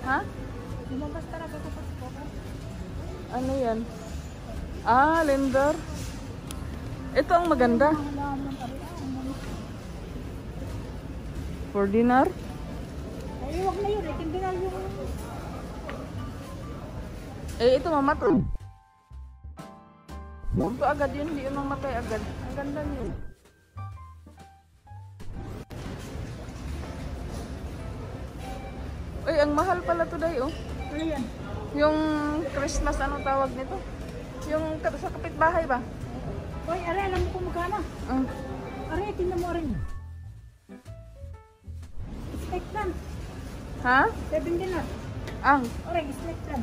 Ha? Lumabas talaga ko sa photo. Ano yan? Ah, lender. Ito ang maganda. For dinner? Ay, wag na yun. Hindi na yung... Eh, ito mamatay. Ito agad yun. Hindi yun mamatay agad. Ang ganda yun. Uy, ang mahal pala to day, oh. Ano yan? Yung Christmas, anong tawag nito? Yung sa kapitbahay ba? Uy, aray, alam mo kung magkano? Aray, tingnan mo rin. Steak plan. Ha? 7 dinar. Ang Aray, steak plan.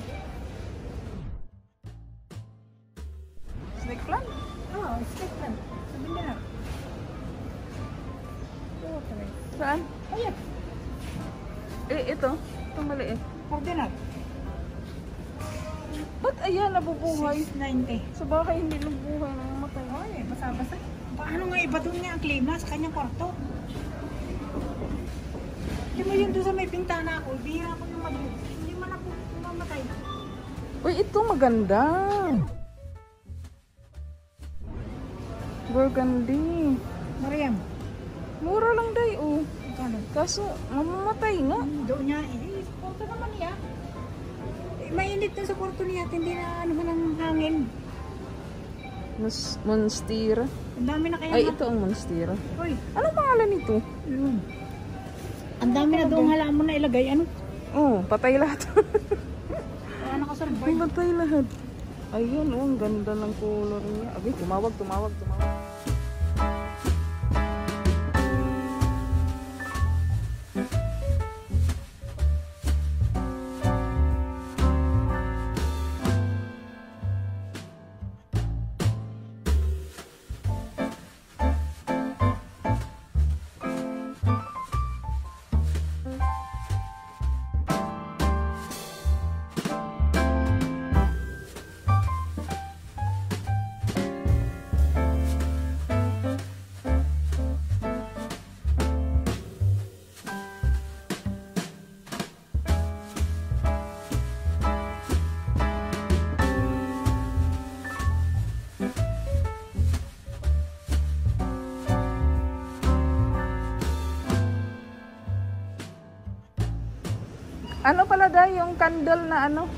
snake plant? Oo, steak plan. 7 dinar. Oo, taray. Saan? Ayan, Eh, ito. Itong maliit. 4 dinar. Ba't ayan, nabubuhay? 690. Sa bahay, hindi nabubuhay. Namamatay. Ay, basa-basa. Paano nga iba doon nga ang klima sa kanyang kwarto? Hindi mo yun doon sa may pintana ako. Bihira ko yung maliit. Hindi man ako mamatay. Uy, ito maganda. Burgundy. Mariam, Mura lang day, oh. magkano? Kaso, mamamatay nga. Doon niya, kwarto naman niya. Mainit na sa kwarto niya at hindi na ano ng hangin. Monstera. Ang dami na kaya. Ay, ito ang monstera. Uy, Anong pangalan nito? yun. Ang dami na doon halaman na ilagay. Ano? Oh, patay lahat. Kaya nakasurvive. Patay lahat. Ayun, oh, ang ganda ng color niya. Okay, tumawag. Ano pala dahil yung candle na ano?